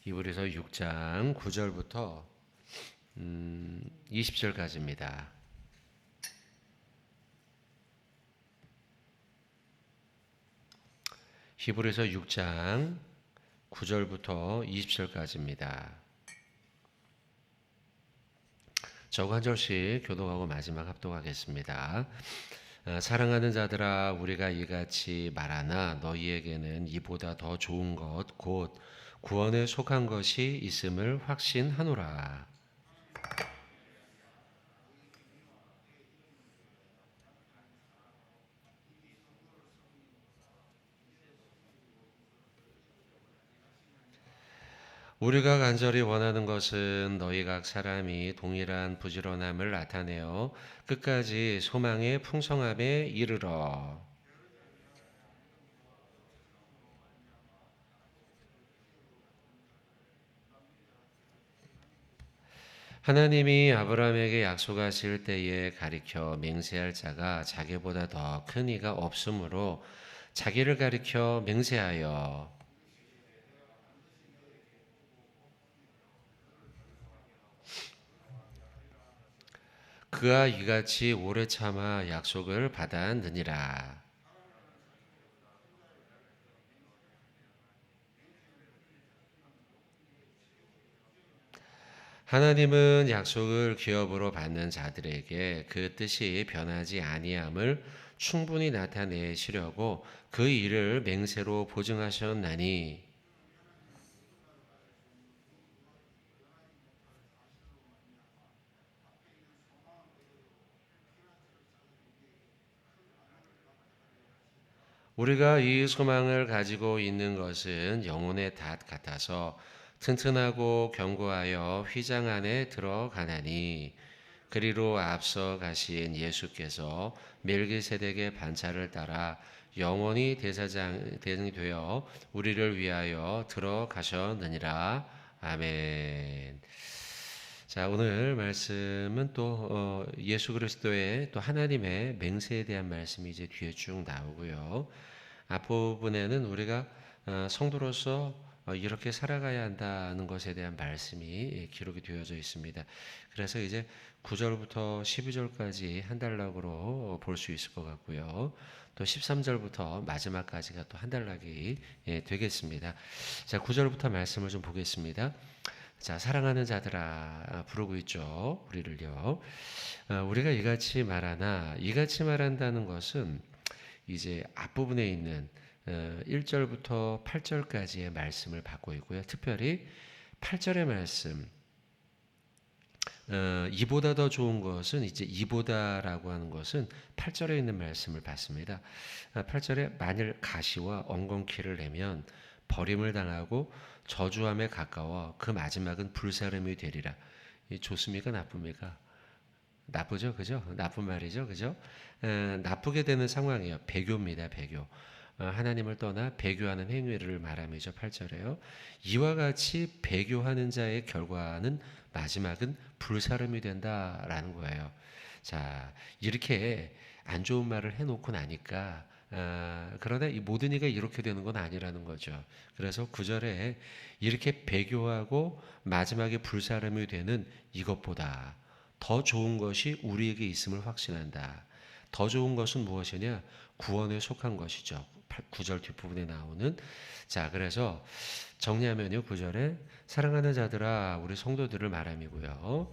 히브리서 6장 9절부터 20절까지입니다. 히브리서 6장 9절부터 20절까지입니다. 저거 한 절씩 교독하고 마지막 합독하겠습니다. 사랑하는 자들아, 우리가 이같이 말하나 너희에게는 이보다 더 좋은 것 곧 구원에 속한 것이 있음을 확신하노라. 우리가 간절히 원하는 것은 너희 각 사람이 동일한 부지런함을 나타내어 끝까지 소망의 풍성함에 이르러. 하나님이 아브라함에게 약속하실 때에 가리켜 맹세할 자가 자기보다 더 큰 이가 없으므로 자기를 가리켜 맹세하여 그가 이같이 오래 참아 약속을 받았느니라. 하나님은 약속을 기업으로 받는 자들에게 그 뜻이 변하지 아니함을 충분히 나타내시려고 그 일을 맹세로 보증하셨나니 우리가 이 소망을 가지고 있는 것은 영혼의 닷 같아서 튼튼하고 견고하여 휘장 안에 들어가나니 그리로 앞서 가신 예수께서 멜기세덱의 반차를 따라 영원히 대장이 되어 우리를 위하여 들어가셨느니라. 아멘. 자, 오늘 말씀은 또 예수 그리스도의 또 하나님의 맹세에 대한 말씀이 이제 뒤에 쭉 나오고요. 앞부분에는 우리가 성도로서 이렇게 살아가야 한다는 것에 대한 말씀이 기록이 되어져 있습니다. 그래서 이제 9절부터 12절까지 한 단락으로 볼 수 있을 것 같고요. 또 13절부터 마지막까지가 또 한 단락이 되겠습니다. 자, 9절부터 말씀을 좀 보겠습니다. 자, 사랑하는 자들아 부르고 있죠. 우리를요. 우리가 이같이 말하나, 이같이 말한다는 것은 이제 앞부분에 있는 1절부터 8절까지의 말씀을 받고 있고요. 특별히 8절의 말씀, 이보다 더 좋은 것은 이제 이보다라고 하는 것은 8절에 있는 말씀을 받습니다. 8절에 만일 가시와 엉겅퀴를 내면 버림을 당하고 저주함에 가까워 그 마지막은 불사름이 되리라. 좋습니까? 나쁩니까? 나쁘죠, 그죠? 나쁜 말이죠, 그죠? 나쁘게 되는 상황이에요. 배교입니다, 배교. 하나님을 떠나 배교하는 행위를 말함이죠. 8절에요. 이와 같이 배교하는 자의 결과는 마지막은 불사름이 된다라는 거예요. 자, 이렇게 안 좋은 말을 해놓고 나니까 그러나 이 모든 이가 이렇게 되는 건 아니라는 거죠. 그래서 9절에 이렇게 배교하고 마지막에 불사름이 되는 이것보다 더 좋은 것이 우리에게 있음을 확신한다. 더 좋은 것은 무엇이냐? 구원에 속한 것이죠. 9절 뒷부분에 나오는. 자, 그래서 정리하면요. 9절에 사랑하는 자들아 우리 성도들을 말함이고요.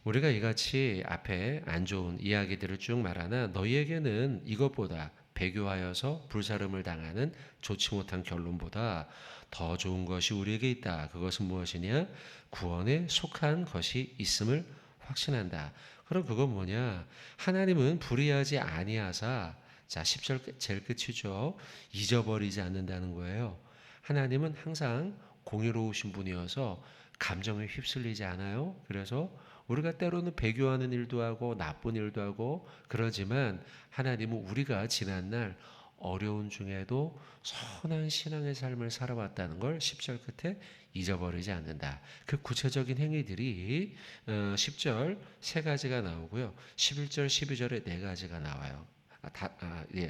우리가 이같이 앞에 안 좋은 이야기들을 쭉 말하나 너희에게는 이것보다 배교하여서 불사름을 당하는 좋지 못한 결론보다 더 좋은 것이 우리에게 있다. 그것은 무엇이냐? 구원에 속한 것이 있음을 확신한다. 그럼 그건 뭐냐? 하나님은 불의하지 아니하사, 자 10절 제일 끝이죠. 잊어버리지 않는다는 거예요. 하나님은 항상 공의로우신 분이어서 감정에 휩쓸리지 않아요. 그래서 우리가 때로는 배교하는 일도 하고 나쁜 일도 하고 그러지만 하나님은 우리가 지난날 어려운 중에도 선한 신앙의 삶을 살아왔다는 걸 10절 끝에 잊어버리지 않는다. 그 구체적인 행위들이 10절 세 가지가 나오고요. 11절, 12절에 네 가지가 나와요.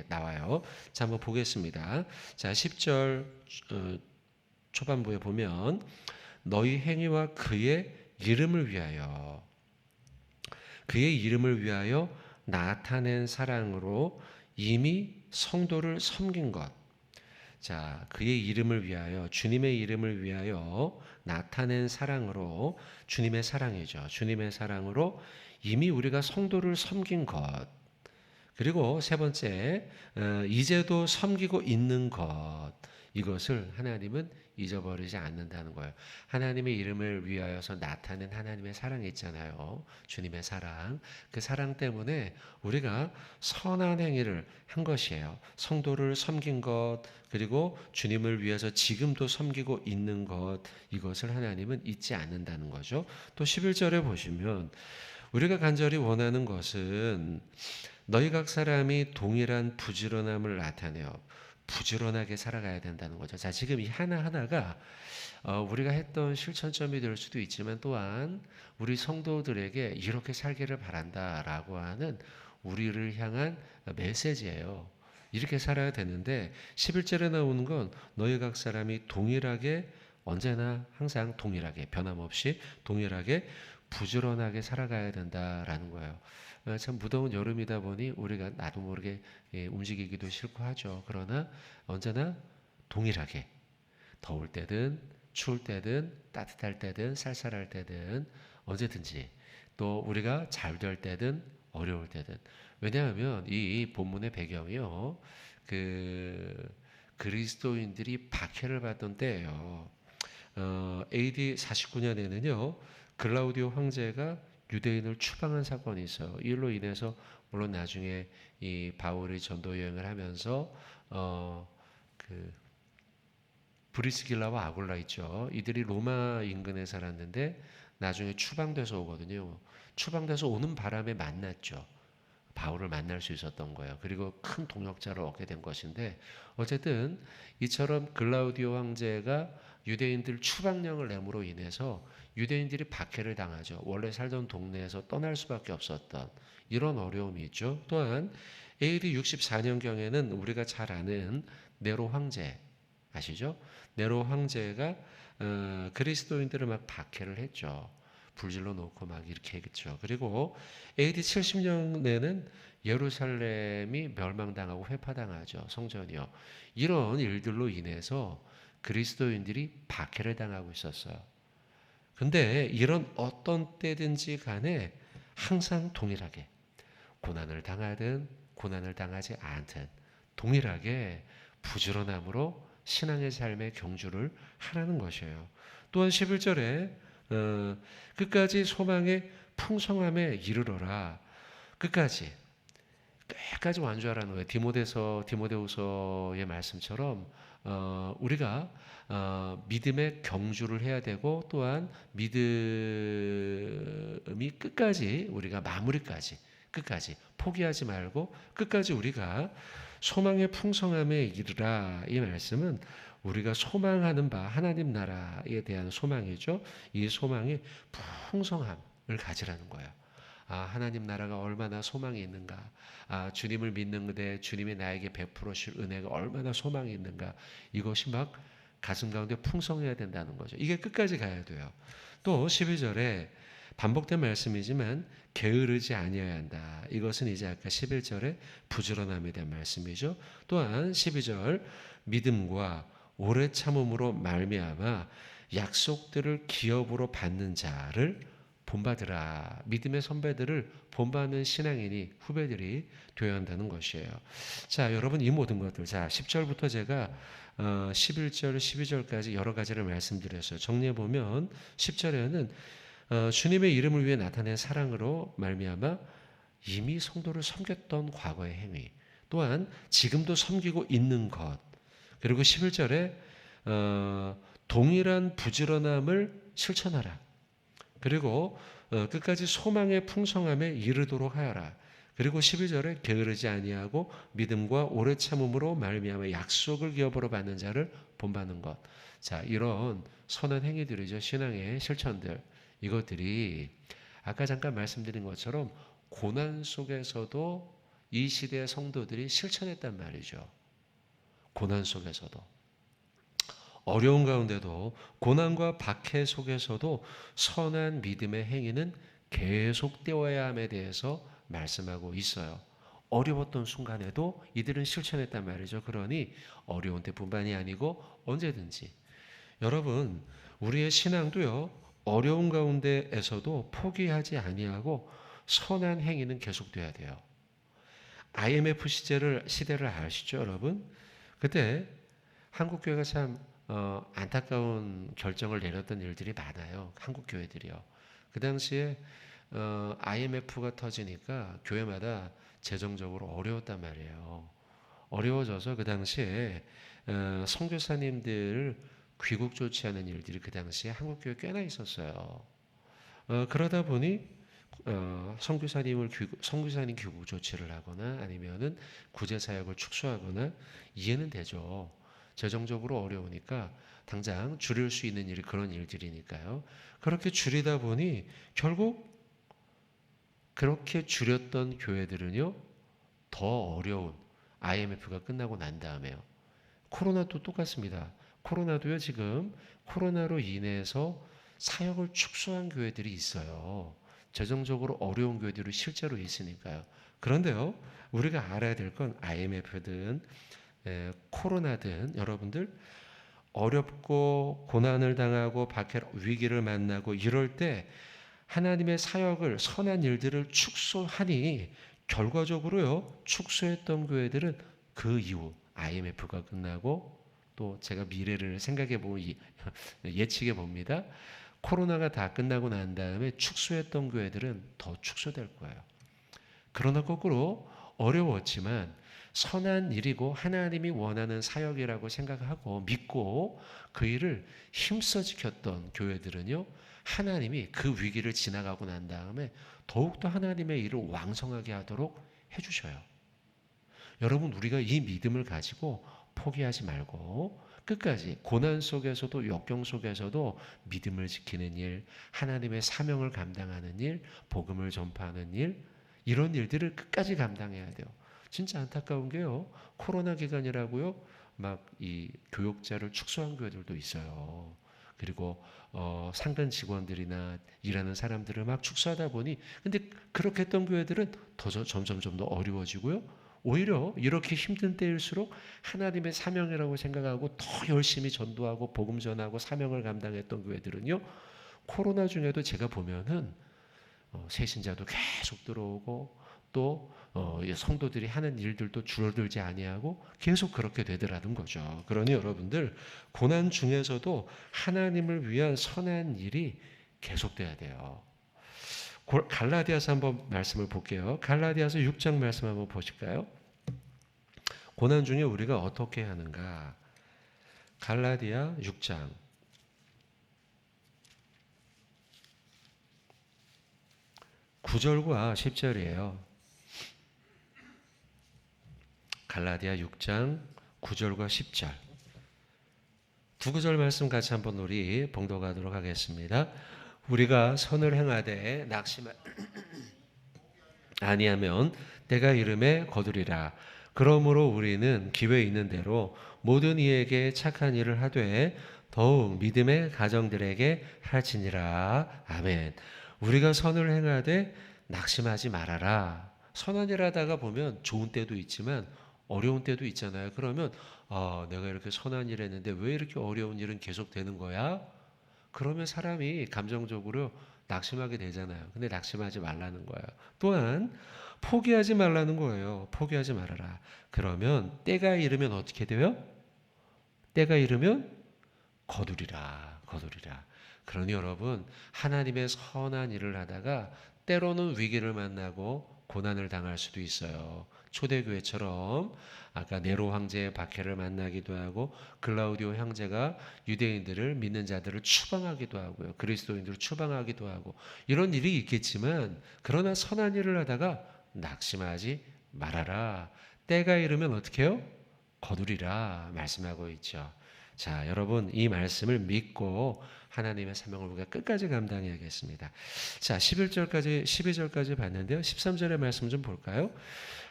나와요. 자, 한번 보겠습니다. 자, 10절 초반부에 보면 너희 행위와 그의 이름을 위하여 나타낸 사랑으로 이미 성도를 섬긴 것. 자, 그의 이름을 위하여, 주님의 이름을 위하여 나타낸 사랑으로, 주님의 사랑이죠. 주님의 사랑으로 이미 우리가 성도를 섬긴 것. 그리고 세 번째, 이제도 섬기고 있는 것. 이것을 하나님은 잊어버리지 않는다는 거예요. 하나님의 이름을 위하여서 나타낸 하나님의 사랑이 있잖아요. 주님의 사랑. 그 사랑 때문에 우리가 선한 행위를 한 것이에요. 성도를 섬긴 것, 그리고 주님을 위해서 지금도 섬기고 있는 것, 이것을 하나님은 잊지 않는다는 거죠. 또 11절에 보시면 우리가 간절히 원하는 것은 너희 각 사람이 동일한 부지런함을 나타내어 부지런하게 살아가야 된다는 거죠. 자, 지금 이 하나하나가 우리가 했던 실천점이 될 수도 있지만 또한 우리 성도들에게 이렇게 살기를 바란다라고 하는 우리를 향한 메시지예요. 이렇게 살아야 되는데 11절에 나오는 건 너희 각 사람이 동일하게 언제나 항상 동일하게 변함없이 동일하게 부지런하게 살아가야 된다라는 거예요. 참 무더운 여름이다 보니 우리가 나도 모르게 움직이기도 싫고 하죠. 그러나 언제나 동일하게 더울 때든 추울 때든 따뜻할 때든 쌀쌀할 때든 언제든지 또 우리가 잘 될 때든 어려울 때든 왜냐하면 이 본문의 배경이요. 그리스도인들이 박해를 받던 때예요. AD 49년에는요. 글라우디오 황제가 유대인을 추방한 사건이 있어요. 이 일로 인해서 물론 나중에 이 바울이 전도 여행을 하면서 그 브리스길라와 아굴라 있죠. 이들이 로마 인근에 살았는데 나중에 추방돼서 오거든요. 추방돼서 오는 바람에 만났죠. 바울을 만날 수 있었던 거예요. 그리고 큰 동역자를 얻게 된 것인데 어쨌든 이처럼 글라우디오 황제가 유대인들 추방령을 내므로 인해서 유대인들이 박해를 당하죠. 원래 살던 동네에서 떠날 수밖에 없었던 이런 어려움이 있죠. 또한 AD 64년경에는 우리가 잘 아는 네로 황제 아시죠? 네로 황제가 그리스도인들을 막 박해를 했죠. 불질러 놓고 막 이렇게 했죠. 그리고 AD 70년에는 예루살렘이 멸망당하고 회파당하죠. 성전이요. 이런 일들로 인해서 그리스도인들이 박해를 당하고 있었어요. 근데 이런 어떤 때든지 간에 항상 동일하게 고난을 당하든 고난을 당하지 않든 동일하게 부지런함으로 신앙의 삶의 경주를 하라는 것이에요. 또한 11절에 끝까지 소망의 풍성함에 이르러라. 끝까지 완주하라는 거예요. 디모데후서의 말씀처럼 우리가 믿음의 경주를 해야 되고 또한 믿음이 끝까지 우리가 마무리까지 끝까지 포기하지 말고 끝까지 우리가 소망의 풍성함에 이르라. 이 말씀은 우리가 소망하는 바 하나님 나라에 대한 소망이죠. 이 소망이 풍성함을 가지라는 거예요. 하나님 나라가 얼마나 소망이 있는가. 주님을 믿는 그대 주님이 나에게 베풀으실 은혜가 얼마나 소망이 있는가. 이것이 막 가슴 가운데 풍성해야 된다는 거죠. 이게 끝까지 가야 돼요. 또 12절에 반복된 말씀이지만 게으르지 아니어야 한다. 이것은 이제 아까 11절에 부지런함에 대한 말씀이죠. 또한 12절 믿음과 오래 참음으로 말미암아 약속들을 기업으로 받는 자를 본받으라. 믿음의 선배들을 본받는 신앙인이 후배들이 되어야 한다는 것이에요. 자, 여러분 이 모든 것들. 자, 10절부터 제가 11절, 12절까지 여러 가지를 말씀드렸어요. 정리해 보면 10절에는 주님의 이름을 위해 나타낸 사랑으로 말미암아 이미 성도를 섬겼던 과거의 행위, 또한 지금도 섬기고 있는 것, 그리고 11절에 동일한 부지런함을 실천하라. 그리고 끝까지 소망의 풍성함에 이르도록 하여라. 그리고 12절에 게으르지 아니하고 믿음과 오래 참음으로 말미암아 약속을 기업으로 받는 자를 본받는 것. 자, 이런 선한 행위들이죠. 신앙의 실천들. 이것들이 아까 잠깐 말씀드린 것처럼 고난 속에서도 이 시대의 성도들이 실천했단 말이죠. 고난 속에서도. 어려운 가운데도 고난과 박해 속에서도 선한 믿음의 행위는 계속되어야 함에 대해서 말씀하고 있어요. 어려웠던 순간에도 이들은 실천했단 말이죠. 그러니 어려운 때뿐만이 아니고 언제든지 여러분 우리의 신앙도요. 어려운 가운데에서도 포기하지 아니하고 선한 행위는 계속돼야 돼요. IMF 시대를 아시죠, 여러분? 그때 한국 교회가 참 안타까운 결정을 내렸던 일들이 많아요. 한국 교회들이요. 그 당시에 IMF가 터지니까 교회마다 재정적으로 어려웠단 말이에요. 어려워져서 그 당시에 선교사님들 귀국 조치하는 일들이 그 당시에 한국 교회 꽤나 있었어요. 그러다 보니 선교사님 귀국 조치를 하거나 아니면은 구제 사역을 축소하거나 이해는 되죠. 재정적으로 어려우니까 당장 줄일 수 있는 일이 그런 일들이니까요. 그렇게 줄이다 보니 결국 그렇게 줄였던 교회들은요 더 어려운 IMF가 끝나고 난 다음에요. 코로나도 똑같습니다. 코로나도요 지금 코로나로 인해서 사역을 축소한 교회들이 있어요. 재정적으로 어려운 교회들이 실제로 있으니까요. 그런데요 우리가 알아야 될 건 IMF든 코로나든 여러분들 어렵고 고난을 당하고 위기를 만나고 이럴 때 하나님의 사역을 선한 일들을 축소하니 결과적으로요 축소했던 교회들은 그 이후 IMF가 끝나고 또 제가 미래를 생각해 보면 예측해 봅니다. 코로나가 다 끝나고 난 다음에 축소했던 교회들은 더 축소될 거예요. 그러나 거꾸로 어려웠지만 선한 일이고 하나님이 원하는 사역이라고 생각하고 믿고 그 일을 힘써 지켰던 교회들은요 하나님이 그 위기를 지나가고 난 다음에 더욱더 하나님의 일을 왕성하게 하도록 해주셔요. 여러분 우리가 이 믿음을 가지고 포기하지 말고 끝까지 고난 속에서도 역경 속에서도 믿음을 지키는 일, 하나님의 사명을 감당하는 일, 복음을 전파하는 일 이런 일들을 끝까지 감당해야 돼요. 진짜 안타까운 게요. 코로나 기간이라고요. 막 이 교육자를 축소한 교회들도 있어요. 그리고 상근 직원들이나 일하는 사람들을 막 축소하다 보니 근데 그렇게 했던 교회들은 더 점점 더 어려워지고요. 오히려 이렇게 힘든 때일수록 하나님의 사명이라고 생각하고 더 열심히 전도하고 복음 전하고 사명을 감당했던 교회들은요. 코로나 중에도 제가 보면은 새신자도 계속 들어오고 또 성도들이 하는 일들도 줄어들지 아니하고 계속 그렇게 되더라는 거죠. 그러니 여러분들 고난 중에서도 하나님을 위한 선한 일이 계속돼야 돼요. 갈라디아서 한번 말씀을 볼게요. 갈라디아서 6장 말씀 한번 보실까요? 고난 중에 우리가 어떻게 하는가? 갈라디아 6장 9절과 10절이에요. 갈라디아 6장 9절과 10절 두 구절 말씀 같이 한번 우리 봉독하도록 하겠습니다. 우리가 선을 행하되 낙심 아니하면 때가 이름에 거두리라. 그러므로 우리는 기회 있는 대로 모든 이에게 착한 일을 하되 더욱 믿음의 가정들에게 할지니라. 아멘. 우리가 선을 행하되 낙심하지 말아라. 선한 일 하다가 보면 좋은 때도 있지만 어려운 때도 있잖아요. 그러면 내가 이렇게 선한 일 했는데 왜 이렇게 어려운 일은 계속 되는 거야? 그러면 사람이 감정적으로 낙심하게 되잖아요. 근데 낙심하지 말라는 거예요. 또한 포기하지 말라는 거예요. 포기하지 말아라. 그러면 때가 이르면 어떻게 돼요? 때가 이르면 거두리라. 거두리라. 그러니 여러분 하나님의 선한 일을 하다가 때로는 위기를 만나고 고난을 당할 수도 있어요. 초대교회처럼 아까 네로 황제의 박해를 만나기도 하고 글라우디오 형제가 유대인들을 믿는 자들을 추방하기도 하고요. 그리스도인들을 추방하기도 하고 이런 일이 있겠지만 그러나 선한 일을 하다가 낙심하지 말아라. 때가 이르면 어떻게 해요? 거두리라 말씀하고 있죠. 자, 여러분 이 말씀을 믿고 하나님의 사명을 우리가 끝까지 감당해야겠습니다. 자, 12절까지 봤는데요. 13절의 말씀 좀 볼까요?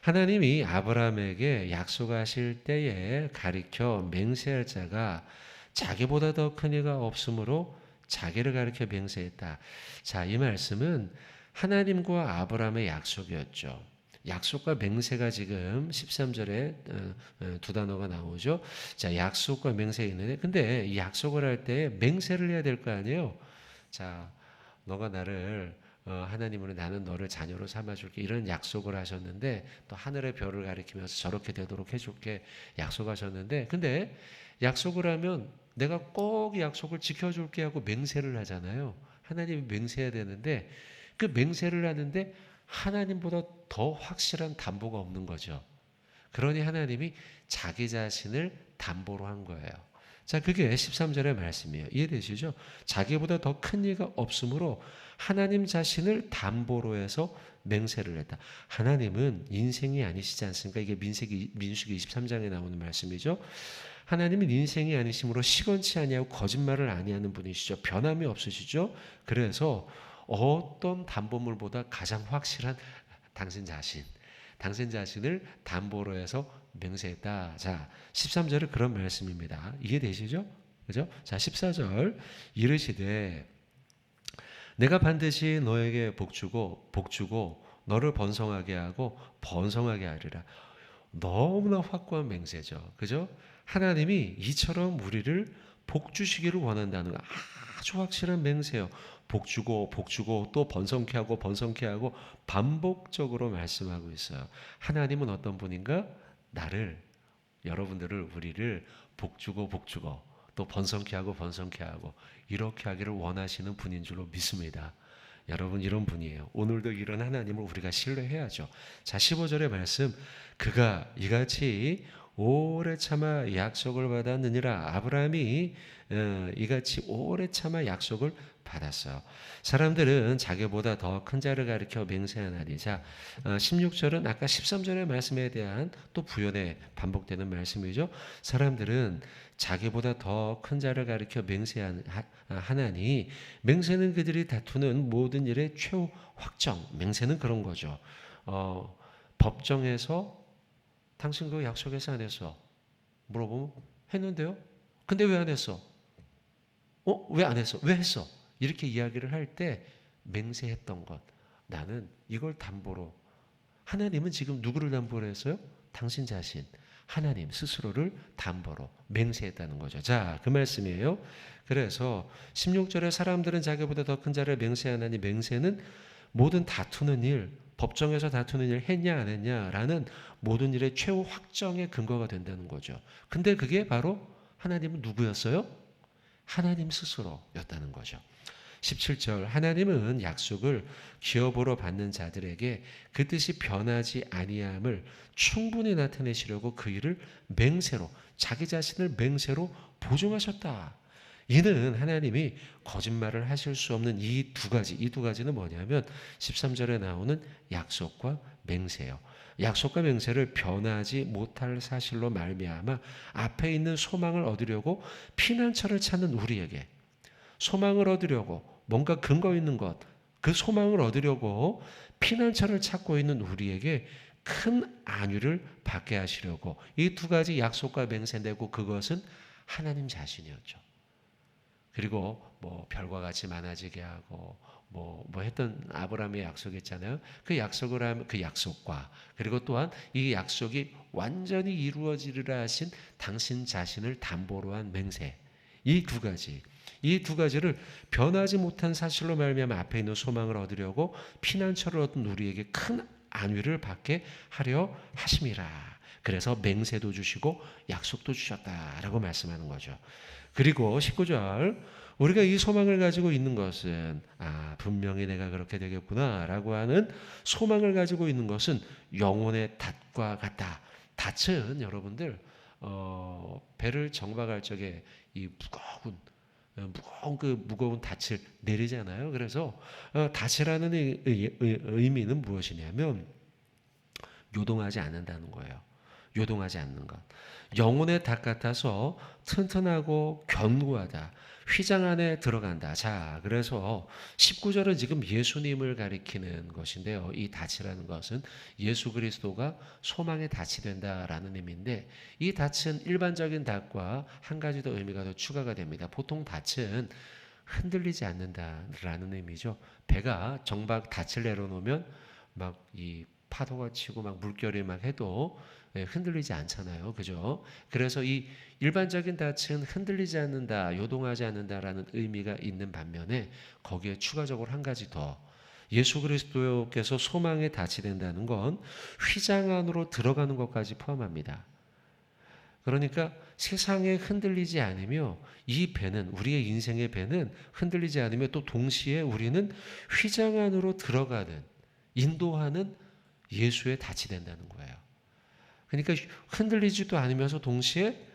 하나님이 아브라함에게 약속하실 때에 가리켜 맹세할 자가 자기보다 더 큰 이가 없으므로 자기를 가리켜 맹세했다. 자, 이 말씀은 하나님과 아브라함의 약속이었죠. 약속과 맹세가 지금 13절에 두 단어가 나오죠. 자, 약속과 맹세가 있는데, 근데 이 약속을 할 때 맹세를 해야 될 거 아니에요. 자, 너가 나를 하나님으로 나는 너를 자녀로 삼아줄게 이런 약속을 하셨는데, 또 하늘의 별을 가리키면서 저렇게 되도록 해줄게 약속하셨는데, 근데 약속을 하면 내가 꼭 이 약속을 지켜줄게 하고 맹세를 하잖아요. 하나님이 맹세해야 되는데, 그 맹세를 하는데 하나님보다 더 확실한 담보가 없는 거죠. 그러니 하나님이 자기 자신을 담보로 한 거예요. 자, 그게 13절의 말씀이에요. 이해되시죠? 자기보다 더 큰 이가 없으므로 하나님 자신을 담보로 해서 맹세를 했다. 하나님은 인생이 아니시지 않습니까? 이게 민수기 23장에 나오는 말씀이죠. 하나님은 인생이 아니심으로 시건치 아니하고 거짓말을 아니하는 분이시죠. 변함이 없으시죠. 그래서 어떤 담보물보다 가장 확실한 당신 자신을 담보로 해서 맹세했다. 자, 13절은 그런 말씀입니다. 이해되시죠? 그죠? 자, 14절 이르시되 내가 반드시 너에게 복주고 너를 번성하게 하고 번성하게 하리라. 너무나 확고한 맹세죠. 그죠? 하나님이 이처럼 우리를 복주시기를 원한다는 거 아주 확실한 맹세요. 복주고 또 번성케 하고 반복적으로 말씀하고 있어요. 하나님은 어떤 분인가? 여러분들을 우리를 복주고 또 번성케 하고 이렇게 하기를 원하시는 분인 줄로 믿습니다. 여러분 이런 분이에요. 오늘도 이런 하나님을 우리가 신뢰해야죠. 자, 15절의 말씀, 그가 이같이 오래 참아 약속을 받았느니라. 아브라함이 이같이 오래 참아 약속을 받았어요. 사람들은 자기보다 더 큰 자를 가리켜 맹세하나니. 자, 16절은 아까 13절의 말씀에 대한 또 부연에 반복되는 말씀이죠. 사람들은 자기보다 더 큰 자를 가리켜 맹세하나니 맹세는 그들이 다투는 모든 일의 최후 확정. 맹세는 그런 거죠. 법정에서 당신 그 약속해서 안 했어. 물어보면 했는데요. 근데 왜 안 했어? 왜 안 했어? 왜 했어? 이렇게 이야기를 할 때 맹세했던 것. 나는 이걸 담보로. 하나님은 지금 누구를 담보로 했어요? 당신 자신. 하나님 스스로를 담보로 맹세했다는 거죠. 자, 그 말씀이에요. 그래서 16절에 사람들은 자기보다 더 큰 자를 맹세하나니 맹세는 모든 다투는 일, 법정에서 다투는 일 했냐 안 했냐라는 모든 일의 최후 확정의 근거가 된다는 거죠. 근데 그게 바로 하나님은 누구였어요? 하나님 스스로였다는 거죠. 17절 하나님은 약속을 기업으로 받는 자들에게 그 뜻이 변하지 아니함을 충분히 나타내시려고 그 일을 맹세로 자기 자신을 맹세로 보증하셨다. 이는 하나님이 거짓말을 하실 수 없는 이 두 가지는 뭐냐면 13절에 나오는 약속과 맹세예요. 약속과 맹세를 변하지 못할 사실로 말미암아 앞에 있는 소망을 얻으려고 피난처를 찾는 우리에게 소망을 얻으려고 뭔가 근거 있는 것, 그 소망을 얻으려고 피난처를 찾고 있는 우리에게 큰 안위를 받게 하시려고 이 두 가지 약속과 맹세내고 그것은 하나님 자신이었죠. 그리고 뭐 별과 같이 많아지게 하고 뭐 했던 아브라함의 약속했잖아요. 그 약속을 하면 그 약속과 그리고 또한 이 약속이 완전히 이루어지리라 하신 당신 자신을 담보로 한 맹세. 이 두 가지를 변하지 못한 사실로 말미암아 앞에 있는 소망을 얻으려고 피난처를 얻은 우리에게 큰 안위를 받게 하려 하심이라. 그래서 맹세도 주시고 약속도 주셨다라고 말씀하는 거죠. 그리고 19절 우리가 이 소망을 가지고 있는 것은 분명히 내가 그렇게 되겠구나라고 하는 소망을 가지고 있는 것은 영혼의 닷과 같다. 닷은 여러분들 배를 정박할 적에 이 무거운 닻을 내리잖아요. 그래서 닻이라는 의미는 무엇이냐면 요동하지 않는다는 거예요. 요동하지 않는 것. 영혼의 닭 같아서 튼튼하고 견고하다. 휘장 안에 들어간다. 자, 그래서 19절은 지금 예수님을 가리키는 것인데요. 이 닻이라는 것은 예수 그리스도가 소망의 닻이 된다라는 의미인데, 이 닻은 일반적인 닭과 한 가지 더 의미가 더 추가가 됩니다. 보통 닻은 흔들리지 않는다라는 의미죠. 배가 정박 닻을 내려놓으면 막 이 파도가 치고 막 물결이 막 해도 흔들리지 않잖아요. 그죠? 그래서 이 일반적인 닻은 흔들리지 않는다, 요동하지 않는다라는 의미가 있는 반면에 거기에 추가적으로 한 가지 더, 예수 그리스도께서 소망의 닻이 된다는 건 휘장 안으로 들어가는 것까지 포함합니다. 그러니까 세상에 흔들리지 않으며 이 배는, 우리의 인생의 배는 흔들리지 않으며 또 동시에 우리는 휘장 안으로 들어가는, 인도하는 예수의 닻이 된다는 거예요. 그러니까 흔들리지도 않으면서 동시에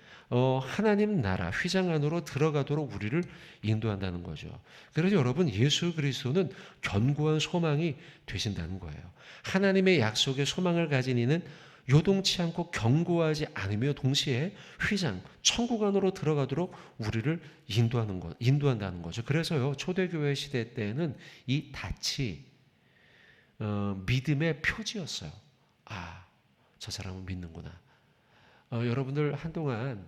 하나님 나라 휘장 안으로 들어가도록 우리를 인도한다는 거죠. 그래서 여러분, 예수 그리스도는 견고한 소망이 되신다는 거예요. 하나님의 약속에 소망을 가진 이는 요동치 않고 견고하지 않으며 동시에 휘장 천국 안으로 들어가도록 우리를 인도한다는 거죠. 그래서요, 초대교회 시대 때는 이 닻이 믿음의 표지였어요. 아, 저 사람은 믿는구나. 여러분들 한동안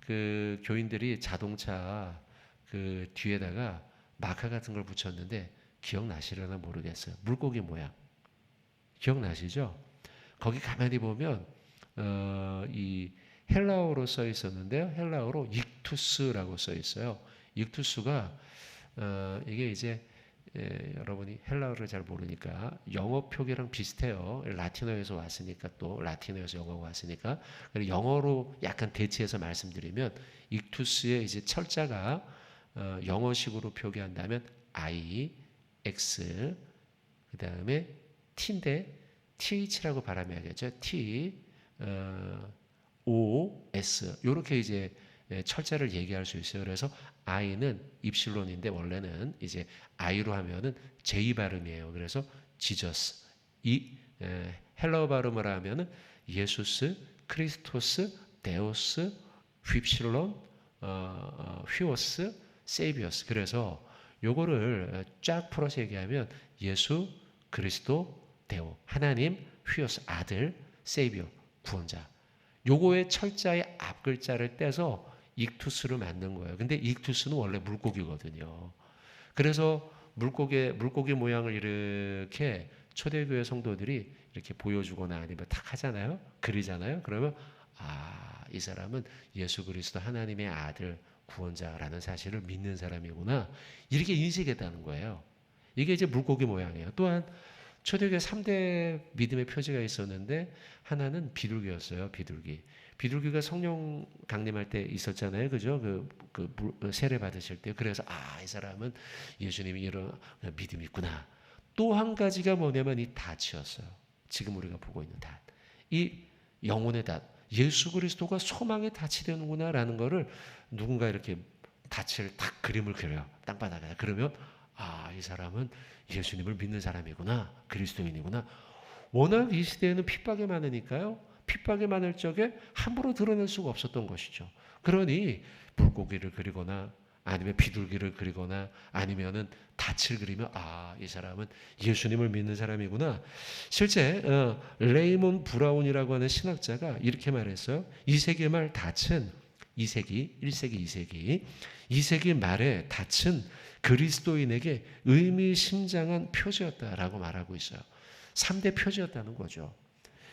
그 교인들이 자동차 그 뒤에다가 마카 같은 걸 붙였는데 기억나시려나 모르겠어요. 물고기 모양. 기억나시죠? 거기 가만히 보면 이 헬라어로 써 있었는데요. 헬라어로 익투스라고 써 있어요. 익투스가 이게 이제 여러분이 헬라어를 잘 모르니까 영어 표기랑 비슷해요. 라틴어에서 왔으니까, 또 라틴어에서 영어가 왔으니까 영어로 약간 대체해서 말씀드리면, 익투스의 이제 철자가 영어식으로 표기한다면 I, X, 그 다음에 T인데 TH라고 발음해야겠죠. T, O, S 이렇게 이제 철자를 얘기할 수 있어요. 그래서 I는 입실론인데 원래는 이제 I로 하면은 J 발음이에요. 그래서 지저스, 이 헬라어 발음을 하면은 예수스, 크리스토스, 데오스, 휘실론, 휘오스, 세이비어스. 그래서 요거를 쫙 풀어서 얘기하면 예수, 그리스도, 데오, 하나님, 휘오스, 아들, 세이비어, 구원자. 요거의 철자의 앞 글자를 떼서 익투스를 만든 거예요. 근데 익투스는 원래 물고기거든요. 그래서 물고기 모양을 이렇게 초대교회 성도들이 이렇게 보여주거나 아니면 탁 하잖아요. 그리잖아요. 그러면 이 사람은 예수 그리스도 하나님의 아들 구원자라는 사실을 믿는 사람이구나. 이렇게 인식했다는 거예요. 이게 이제 물고기 모양이에요. 또한 초대교회 3대 믿음의 표지가 있었는데 하나는 비둘기였어요. 비둘기가 성령 강림할 때 있었잖아요. 그죠? 세례 받으실 때. 그래서 이 사람은 예수님이 이런 믿음이 있구나. 또 한 가지가 뭐냐면 이 닻이었어요. 지금 우리가 보고 있는 닻. 이 영혼의 닻. 예수 그리스도가 소망의 닻이 되는구나라는 거를 누군가 이렇게 닻을 딱 그림을 그려요. 땅바닥에. 그러면 이 사람은 예수님을 믿는 사람이구나. 그리스도인이구나. 워낙 이 시대에는 핍박이 많으니까요. 핍박이 많을 적에 함부로 드러낼 수가 없었던 것이죠. 그러니 물고기를 그리거나 아니면 비둘기를 그리거나 아니면은 닻을 그리면 이 사람은 예수님을 믿는 사람이구나. 실제 레이몬 브라운이라고 하는 신학자가 이렇게 말했어요. 2세기 말 닻은 1세기, 2세기 말에 닻은 그리스도인에게 의미심장한 표지였다라고 말하고 있어요. 3대 표지였다는 거죠.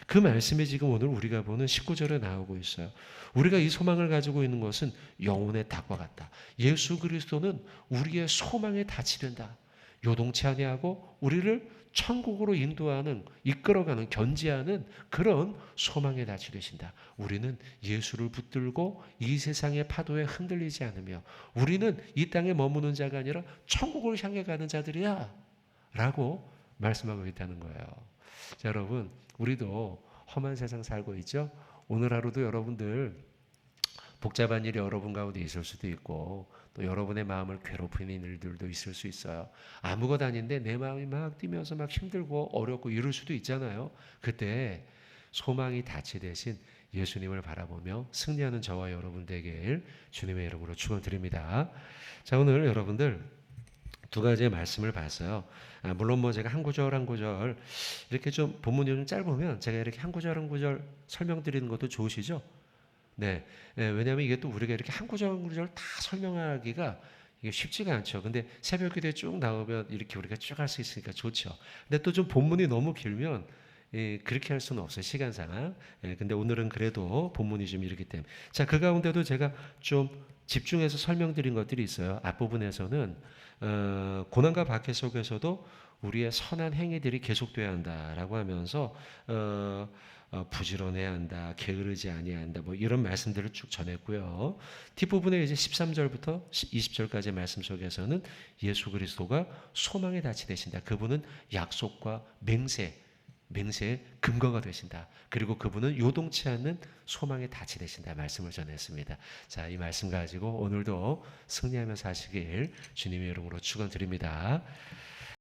그 말씀이 지금 오늘 우리가 보는 19절에 나오고 있어요. 우리가 이 소망을 가지고 있는 것은 영혼의 닭과 같다. 예수 그리스도는 우리의 소망의 닻이 된다. 요동치 아니하고 우리를 천국으로 인도하는, 이끌어가는, 견지하는 그런 소망의 닻이 되신다. 우리는 예수를 붙들고 이 세상의 파도에 흔들리지 않으며 우리는 이 땅에 머무는 자가 아니라 천국을 향해 가는 자들이야 라고 말씀하고 있다는 거예요. 자, 여러분, 우리도 험한 세상 살고 있죠. 오늘 하루도 여러분들 복잡한 일이 여러분 가운데 있을 수도 있고 또 여러분의 마음을 괴롭히는 일들도 있을 수 있어요. 아무것도 아닌데 내 마음이 막 뛰면서 막 힘들고 어렵고 이럴 수도 있잖아요. 그때 소망이 닻이 대신 예수님을 바라보며 승리하는 저와 여러분 되길 주님의 이름으로 축원드립니다. 자, 오늘 여러분들 두 가지의 말씀을 봤어요. 물론 뭐 제가 한 구절 한 구절 이렇게 좀 본문이 좀 짧으면 제가 이렇게 한 구절 한 구절 설명드리는 것도 좋으시죠? 네, 왜냐하면 이게 또 우리가 이렇게 한 구절 한 구절 다 설명하기가 이게 쉽지가 않죠. 근데 새벽 기도에 쭉 나오면 이렇게 우리가 쭉 할 수 있으니까 좋죠. 근데 또 좀 본문이 너무 길면 그렇게 할 수는 없어요. 시간상. 근데 오늘은 그래도 본문이 좀 이렇기 때문에. 자, 그 가운데도 제가 좀 집중해서 설명드린 것들이 있어요. 앞부분에서는 고난과 박해 속에서도 우리의 선한 행위들이 계속돼야 한다라고 하면서 부지런해야 한다, 게으르지 아니한다, 뭐 이런 말씀들을 쭉 전했고요. 뒷부분에 이제 13절부터 20절까지의 말씀 속에서는 예수 그리스도가 소망의 닻이 되신다. 그분은 약속과 맹세의 근거가 되신다. 그리고 그분은 요동치 않는 소망의 닻이 되신다. 말씀을 전했습니다. 자, 이 말씀 가지고 오늘도 승리하며 사시길 주님의 이름으로 축원드립니다.